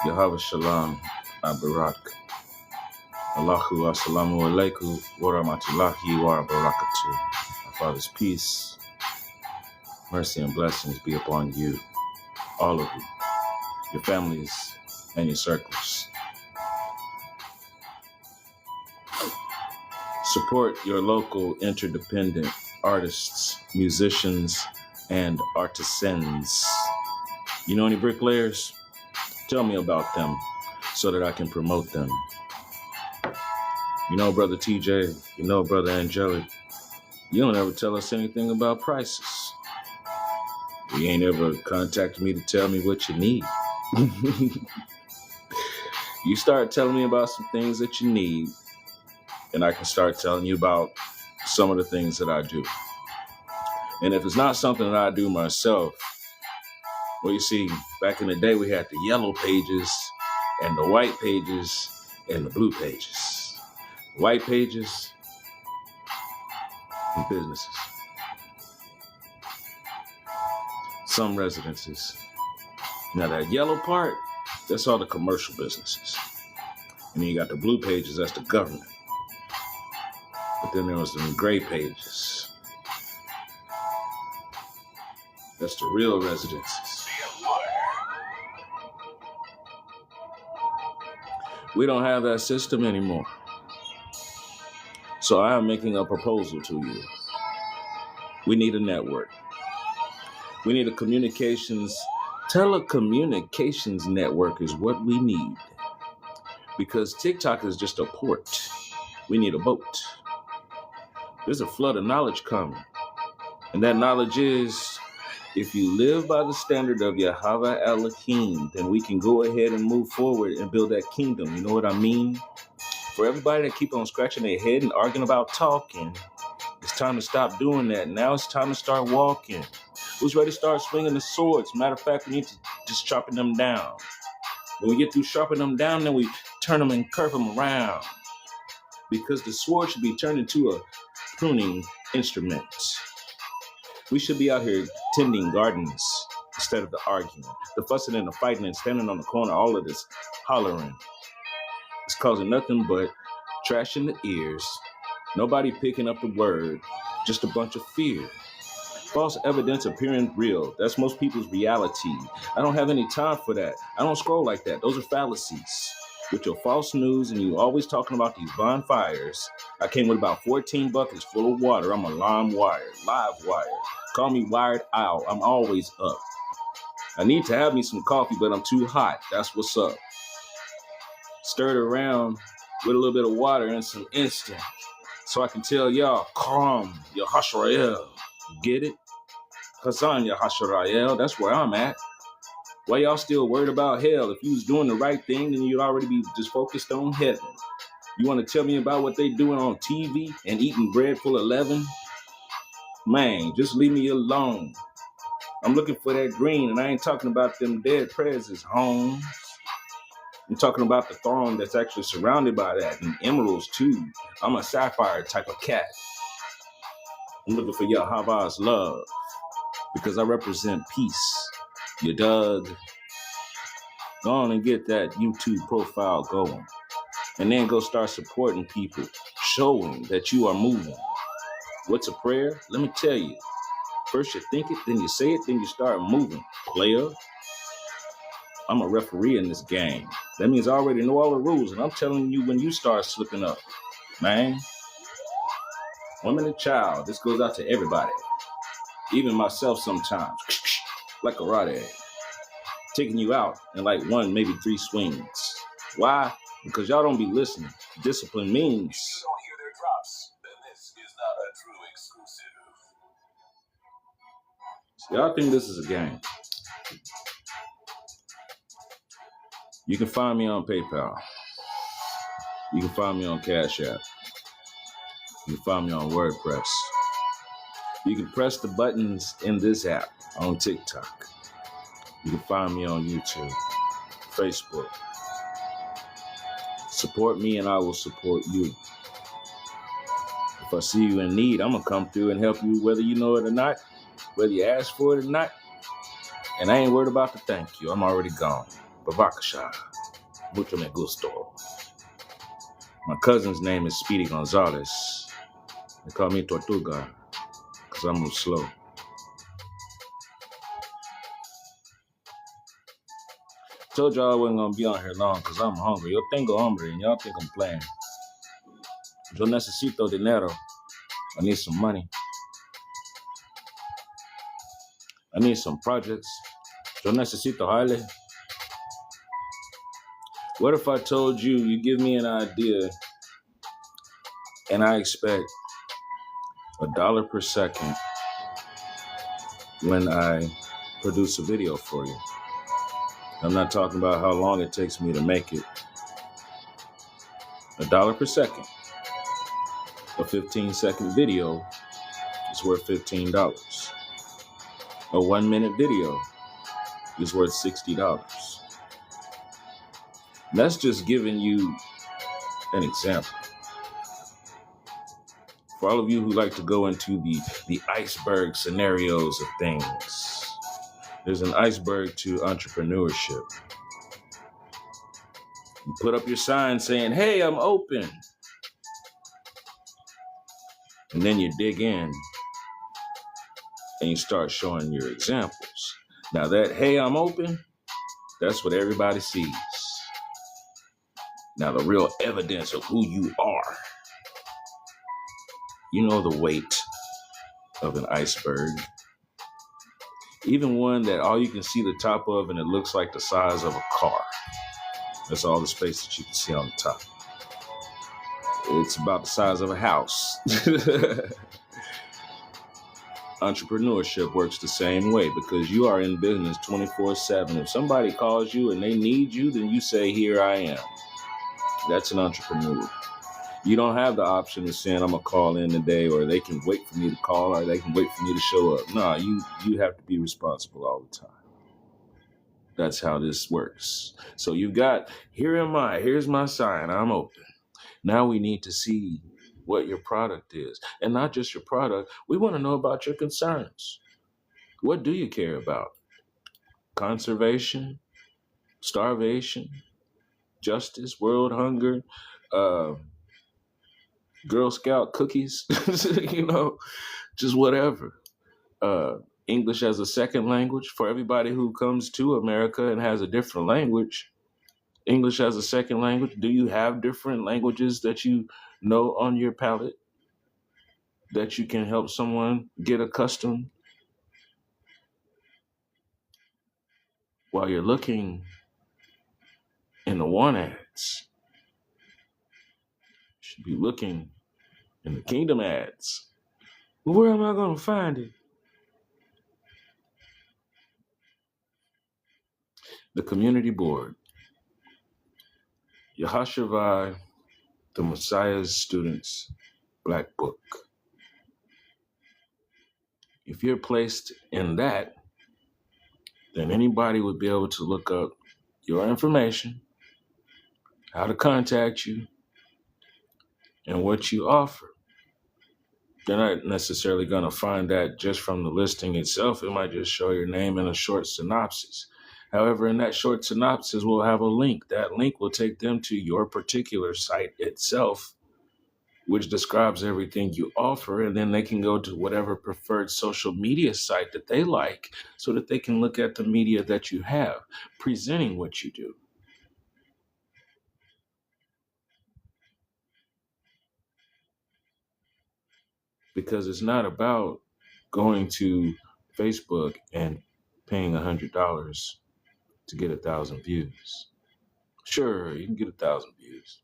Yahweh Shalom, Abarak. Allahu Assalamu Alaikum, Warahmatullahi Wabarakatuh. Our Father's peace, mercy, and blessings be upon you, all of you, your families, and your circles. Support your local interdependent artists, musicians, and artisans. You know any bricklayers? Tell me about them so that I can promote them. You know, Brother TJ, you know, Brother Angelic, you don't ever tell us anything about prices. You ain't ever contacted me to tell me what you need. You start telling me about some things that you need, and I can start telling you about some of the things that I do. And if it's not something that I do myself, well, you see, back in the day, we had the yellow pages and the white pages and the blue pages. White pages and businesses. Some residences. Now that yellow part, that's all the commercial businesses. And then you got the blue pages, that's the government. But then there was the gray pages. That's the real residences. We don't have that system anymore. So I am making a proposal to you. We need a network. We need a telecommunications network is what we need. Because TikTok is just a port. We need a boat. There's a flood of knowledge coming. And that knowledge is, if you live by the standard of Yahweh Elohim, then we can go ahead and move forward and build that kingdom. You know what I mean? For everybody that keep on scratching their head and arguing about talking, it's It's time to stop doing that. Now it's time to start walking. Who's ready to start swinging the swords? Matter of fact, we need to just sharpen them down. When we get through sharpening them down, then we turn them and curve them around. Because the sword should be turned into a pruning instrument. We should be out here tending gardens instead of the arguing, the fussing and the fighting and standing on the corner. All of this hollering is causing nothing but trash in the ears. Nobody picking up the word, just a bunch of fear. False evidence appearing real. That's most people's reality. I don't have any time for that. I don't scroll like that. Those are fallacies. With your false news and you always talking about these bonfires. I came with about 14 buckets full of water. I'm a live wire. Call me Wired Owl. I'm always up. I need to have me some coffee, but I'm too hot. That's what's up. Stir it around with a little bit of water and some instant. So I can tell y'all, calm, your Hashrael. Get it? Hassan, your Hashrael. That's where I'm at. Why y'all still worried about hell? If you was doing the right thing, then you'd already be just focused on heaven. You want to tell me about what they doing on TV and eating bread full of leaven? Man, just leave me alone. I'm looking for that green, and I ain't talking about them dead presidents' homes. I'm talking about the throne that's actually surrounded by that, and emeralds too. I'm a sapphire type of cat. I'm looking for your Hava's love, because I represent peace. You dug? Go on and get that YouTube profile going. And then go start supporting people, showing that you are moving. What's a prayer? Let me tell you. First you think it, then you say it, then you start moving. Player. I'm a referee in this game. That means I already know all the rules, and I'm telling you when you start slipping up. Man. Woman and child, this goes out to everybody. Even myself sometimes. Like a rod taking you out in like 1, maybe 3 swings. Why? Because y'all don't be listening. Discipline means. If you don't hear their drops, then this is not a true exclusive. So y'all think this is a game. You can find me on PayPal. You can find me on Cash App. You can find me on WordPress. You can press the buttons in this app on TikTok. You can find me on YouTube, Facebook. Support me and I will support you. If I see you in need, I'm going to come through and help you whether you know it or not, whether you ask for it or not. And I ain't worried about the thank you. I'm already gone. Bavakasha. Mucho me gusto. My cousin's name is Speedy Gonzalez. They call me Tortuga because I move slow. Told y'all I wasn't going to be on here long because I'm hungry. Yo tengo hambre and y'all think I'm playing. Yo necesito dinero. I need some money. I need some projects. Yo necesito jale. What if I told you, you give me an idea and I expect $1 per second when I produce a video for you? I'm not talking about how long it takes me to make it. $1 per second. A 15-second video is worth $15. A 1-minute video is worth $60. That's just giving you an example. For all of you who like to go into the iceberg scenarios of things, there's an iceberg to entrepreneurship. You put up your sign saying, hey, I'm open. And then you dig in and you start showing your examples. Now that, hey, I'm open, that's what everybody sees. Now the real evidence of who you are. You know the weight of an iceberg. Even one that all you can see the top of and it looks like the size of a car. That's all the space that you can see on the top. It's about the size of a house. Entrepreneurship works the same way because you are in business 24/7. If somebody calls you and they need you, then you say, here I am. That's an entrepreneur. You don't have the option of saying I'm gonna call in today, or they can wait for me to call, or they can wait for me to show up. No, you have to be responsible all the time. That's how this works. So you've got, here am I, here's my sign, I'm open. Now we need to see what your product is. And not just your product, we want to know about your concerns. What do you care about? Conservation, starvation, justice, world hunger, uh, Girl Scout cookies, just whatever. Uh, English as a second language for everybody who comes to America and has a different language. English as a second language. Do you have different languages that you know on your palette that you can help someone get accustomed while you're looking in the want ads? You should be looking in the kingdom ads. Where am I going to find it? The community board. Yahashavai, the Messiah's Students Black Book. If you're placed in that, then anybody would be able to look up your information, how to contact you, and what you offer. They're not necessarily going to find that just from the listing itself. It might just show your name in a short synopsis. However, in that short synopsis, we'll have a link. That link will take them to your particular site itself, which describes everything you offer, and then they can go to whatever preferred social media site that they like so that they can look at the media that you have, presenting what you do. Because it's not about going to Facebook and paying $100 to get 1,000 views. Sure, you can get 1,000 views.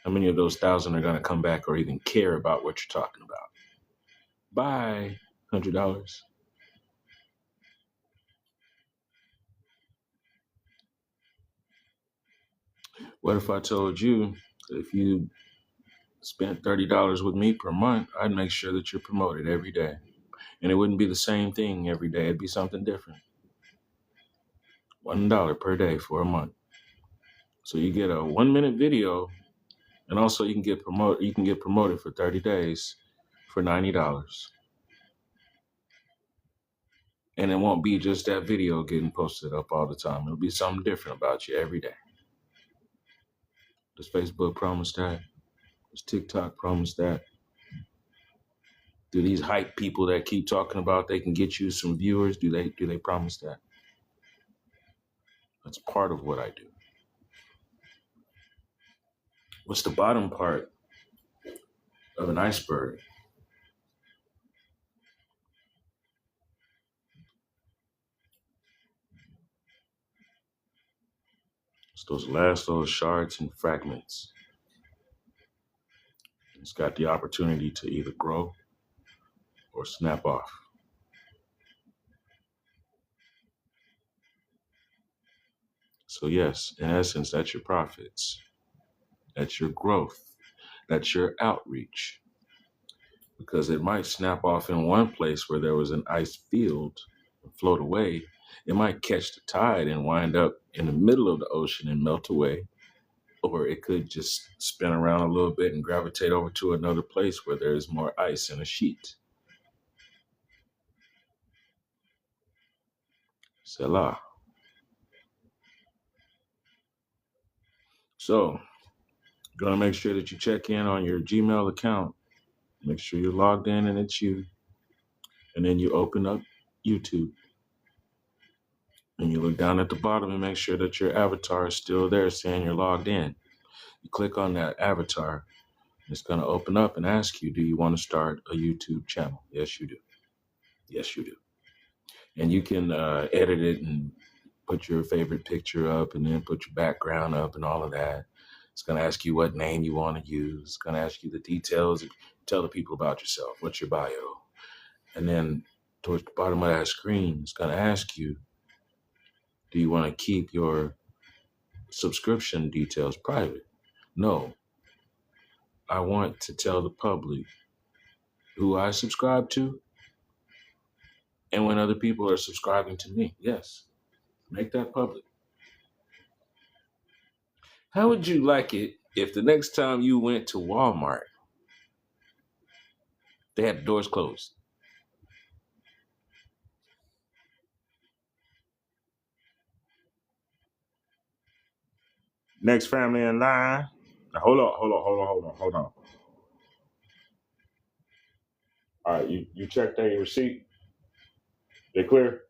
How many of those 1,000 are going to come back or even care about what you're talking about? Bye, $100. What if I told you that if you spent $30 with me per month, I'd make sure that you're promoted every day? And it wouldn't be the same thing every day. It'd be something different. $1 per day for a month. So you get a 1-minute video, and also you can get promoted. You can get promoted for 30 days for $90. And it won't be just that video getting posted up all the time. It'll be something different about you every day. Does Facebook promise that? Does TikTok promise that? Do these hype people that keep talking about they can get you some viewers, do they promise that? That's part of what I do. What's the bottom part of an iceberg? It's those last little shards and fragments. It's got the opportunity to either grow or snap off. So yes, in essence, that's your profits. That's your growth. That's your outreach. Because it might snap off in one place where there was an ice field and float away. It might catch the tide and wind up in the middle of the ocean and melt away. Or it could just spin around a little bit and gravitate over to another place where there is more ice in a sheet. Selah. So, gonna make sure that you check in on your Gmail account. Make sure you're logged in and it's you. And then you open up YouTube. And you look down at the bottom and make sure that your avatar is still there saying you're logged in. You click on that avatar. It's going to open up and ask you, do you want to start a YouTube channel? Yes, you do. Yes, you do. And you can edit it and put your favorite picture up and then put your background up and all of that. It's going to ask you what name you want to use. It's going to ask you the details. Tell the people about yourself. What's your bio? And then towards the bottom of that screen, it's going to ask you, do you want to keep your subscription details private? No. I want to tell the public who I subscribe to and when other people are subscribing to me. Yes, make that public. How would you like it if the next time you went to Walmart, they had the doors closed? Next family in line. Now, hold on. All right, you checked their receipt. They clear?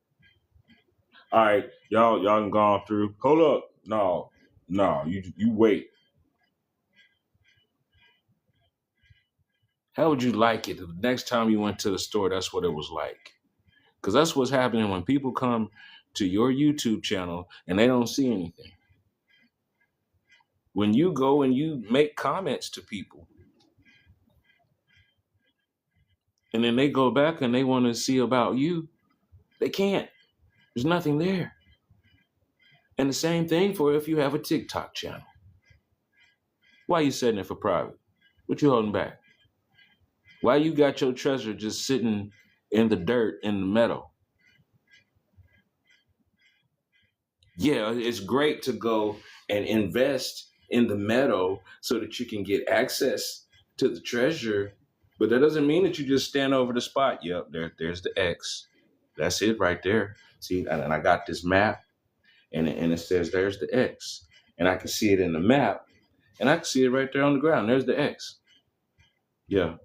All right, y'all can go on through. Hold up. No, you wait. How would you like it if the next time you went to the store, that's what it was like? Because that's what's happening when people come to your YouTube channel and they don't see anything. When you go and you make comments to people, and then they go back and they want to see about you, they can't. There's nothing there. And the same thing for if you have a TikTok channel. Why you setting it for private? What you holding back? Why you got your treasure just sitting in the dirt in the meadow? Yeah, it's great to go and invest in the meadow so that you can get access to the treasure. But that doesn't mean that you just stand over the spot. Yep, there's the X. That's it right there. See, and I got this map, and it says there's the X. And I can see it in the map, and I can see it right there on the ground. There's the X. Yeah,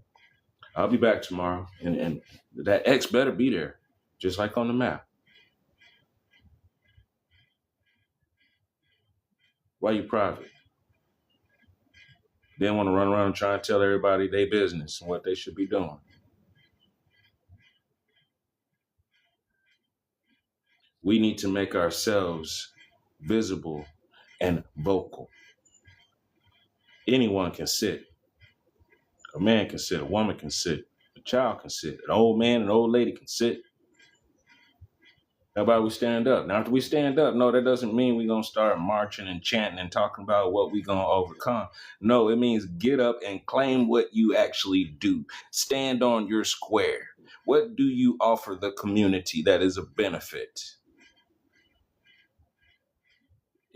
I'll be back tomorrow, and that X better be there, just like on the map. Why you private? They want to run around and try and tell everybody their business and what they should be doing. We need to make ourselves visible and vocal. Anyone can sit. A man can sit, a woman can sit, a child can sit, an old man, an old lady can sit. How about we stand up? Now, after we stand up, no, that doesn't mean we're going to start marching and chanting and talking about what we're going to overcome. No, it means get up and claim what you actually do. Stand on your square. What do you offer the community that is a benefit?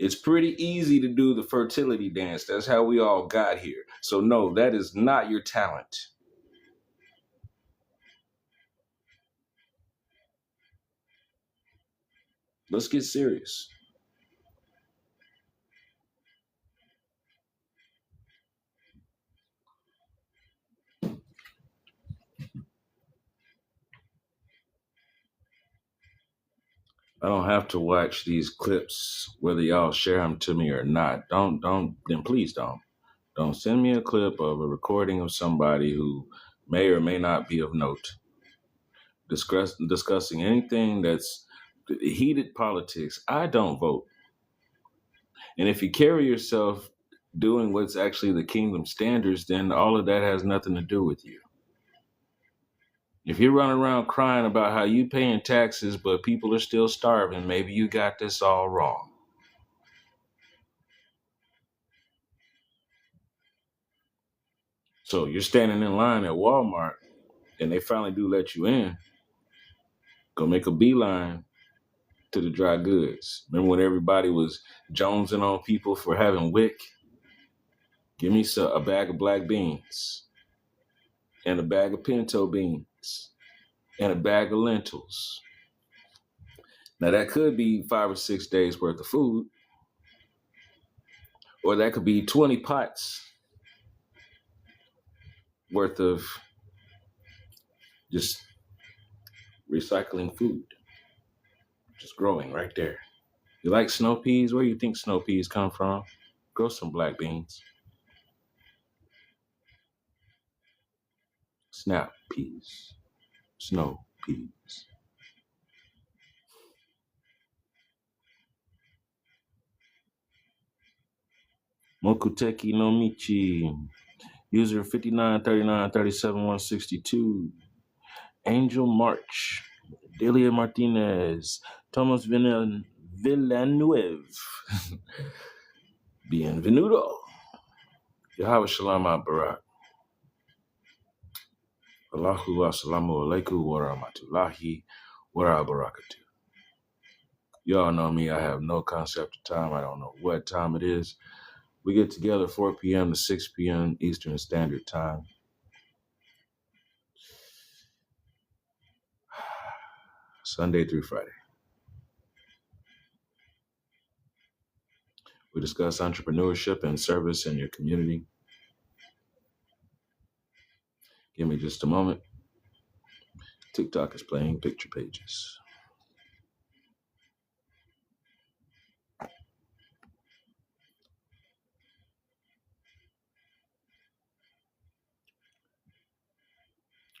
It's pretty easy to do the fertility dance. That's how we all got here. So no, that is not your talent. Let's get serious. I don't have to watch these clips, whether y'all share them to me or not. Then please don't. Don't send me a clip of a recording of somebody who may or may not be of note, discussing anything that's heated politics. I don't vote. And if you carry yourself doing what's actually the kingdom standards, then all of that has nothing to do with you. If you're running around crying about how you paying taxes, but people are still starving, maybe you got this all wrong. So you're standing in line at Walmart and they finally do let you in. Go make a beeline to the dry goods. Remember when everybody was jonesing on people for having WIC? Give me a bag of black beans and a bag of pinto beans and a bag of lentils. Now that could be 5 or 6 days worth of food, or that could be 20 pots worth of just recycling food, just growing right there. You like snow peas? Where do you think snow peas come from? Grow some black beans. Snap peas, snow peas. Mokuteki no Michi, user 593937 Angel March, Delia Martinez, Thomas Villanueva. Bienvenido. Yahweh Shalom Barak. Allahu assalamu alaikum wa rahmatullahi wa barakatuh. Y'all know me. I have no concept of time. I don't know what time it is. We get together 4 p.m. to 6 p.m. Eastern Standard Time. Sunday through Friday. We discuss entrepreneurship and service in your community. Give me just a moment. TikTok is playing picture pages.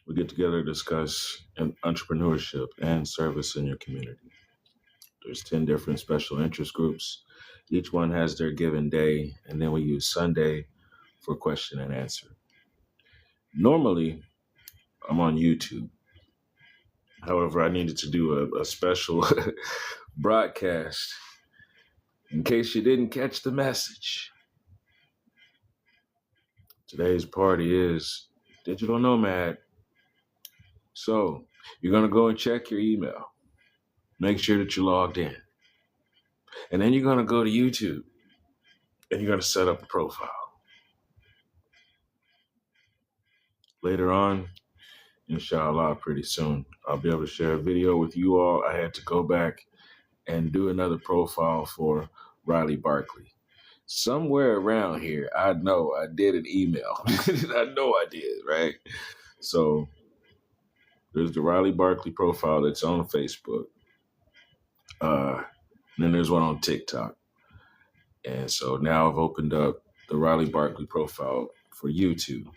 We get together to discuss entrepreneurship and service in your community. There's 10 different special interest groups. Each one has their given day, and then we use Sunday for question and answer. Normally, I'm on YouTube. However, I needed to do a special broadcast in case you didn't catch the message. Today's party is Digital Nomad. So you're going to go and check your email. Make sure that you're logged in. And then you're going to go to YouTube and you're going to set up a profile. Later on, inshallah, pretty soon, I'll be able to share a video with you all. I had to go back and do another profile for Riley Barkley. Somewhere around here, I know I did an email. I know I did, right? So there's the Riley Barkley profile that's on Facebook. And then there's one on TikTok. And so now I've opened up the Riley Barkley profile for YouTube.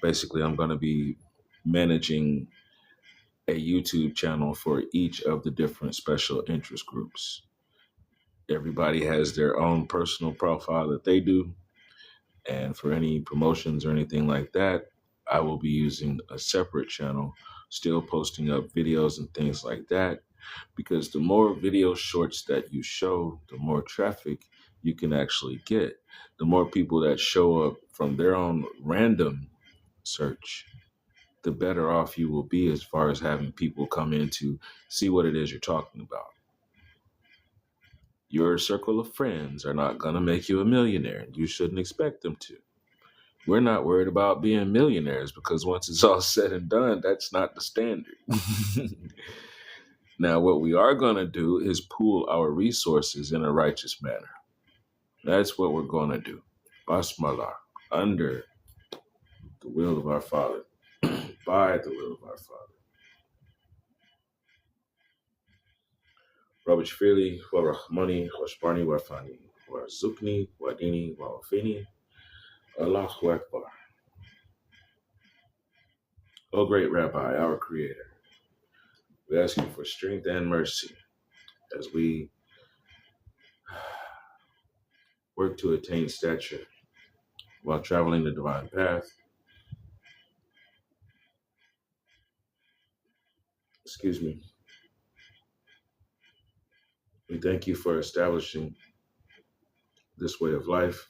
Basically, I'm going to be managing a YouTube channel for each of the different special interest groups. Everybody has their own personal profile that they do. And for any promotions or anything like that, I will be using a separate channel, still posting up videos and things like that. Because the more video shorts that you show, the more traffic you can actually get. The more people that show up from their own random search, the better off you will be as far as having people come in to see what it is you're talking about. Your circle of friends are not going to make you a millionaire, and you shouldn't expect them to. We're not worried about being millionaires because once it's all said and done, that's not the standard. Now, what we are going to do is pool our resources in a righteous manner. That's what we're going to do. Basmala, under the will of our Father, by the will of our Father. Rabbi Shfili, wa Rahmani, wa Shbarni, wa Fani, wa Zukni, wa Dini, wa Wafini, Allahu Akbar. O great Rabbi, our Creator, we ask you for strength and mercy as we work to attain stature while traveling the divine path. Excuse me. We thank you for establishing this way of life.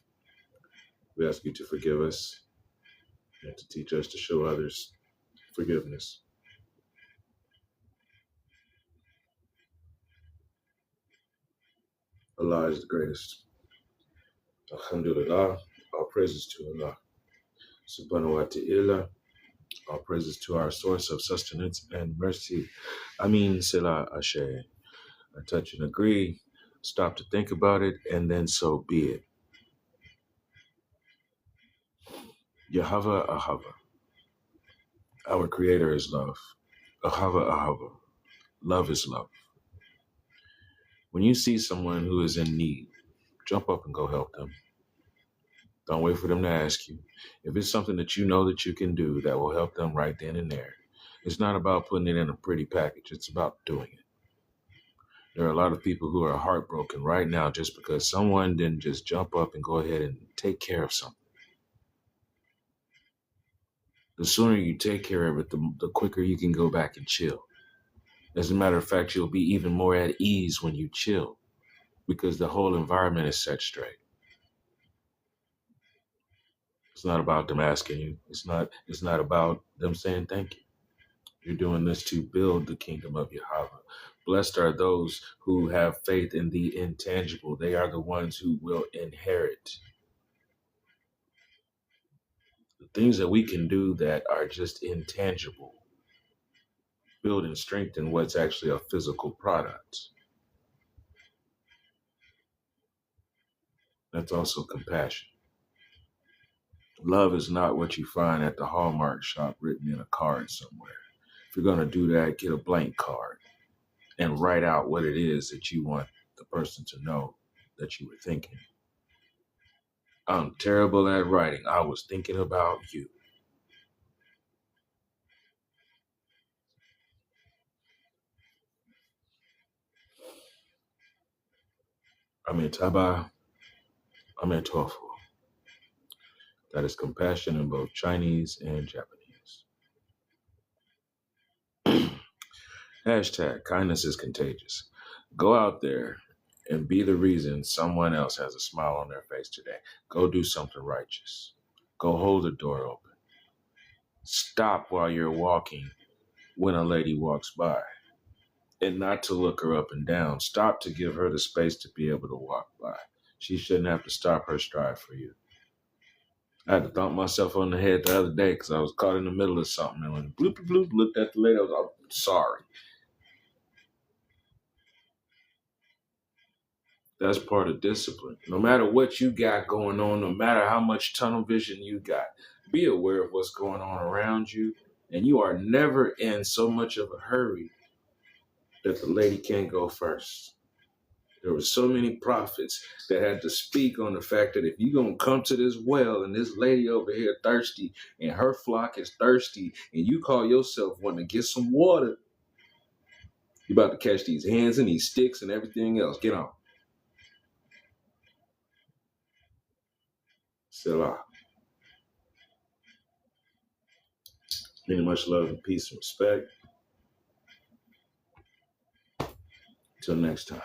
We ask you to forgive us and to teach us to show others forgiveness. Allah is the greatest. Alhamdulillah, all praises to Allah. Subhanahu wa ta'ala, all praises to our source of sustenance and mercy. Amin Selah Ashe. I touch and agree, stop to think about it, and then so be it. Yahava Ahava. Our Creator is love. Ahava Ahava. Love is love. When you see someone who is in need, jump up and go help them. Don't wait for them to ask you. If it's something that you know that you can do that will help them right then and there, it's not about putting it in a pretty package. It's about doing it. There are a lot of people who are heartbroken right now just because someone didn't just jump up and go ahead and take care of something. The sooner you take care of it, the quicker you can go back and chill. As a matter of fact, you'll be even more at ease when you chill because the whole environment is set straight. It's not about them asking you. It's not about them saying thank you. You're doing this to build the kingdom of Yahweh. Blessed are those who have faith in the intangible. They are the ones who will inherit the things that we can do that are just intangible. Build and strengthen what's actually a physical product. That's also compassion. Love is not what you find at the Hallmark shop written in a card somewhere. If you're going to do that, get a blank card and write out what it is that you want the person to know that you were thinking. I'm terrible at writing. I was thinking about you. I'm in Taba. I'm in Tofu. That is compassion in both Chinese and Japanese. Hashtag kindness is contagious. Go out there and be the reason someone else has a smile on their face today. Go do something righteous. Go hold the door open. Stop while you're walking when a lady walks by, and not to look her up and down. Stop to give her the space to be able to walk by. She shouldn't have to stop her stride for you. I had to thump myself on the head the other day because I was caught in the middle of something. And when bloop, bloop, bloop, looked at the lady, I was like, sorry. That's part of discipline. No matter what you got going on, no matter how much tunnel vision you got, be aware of what's going on around you. And you are never in so much of a hurry that the lady can't go first. There were so many prophets that had to speak on the fact that if you're going to come to this well and this lady over here thirsty and her flock is thirsty and you call yourself wanting to get some water, you're about to catch these hands and these sticks and everything else. Get on. Selah. Many much love and peace and respect. Till next time.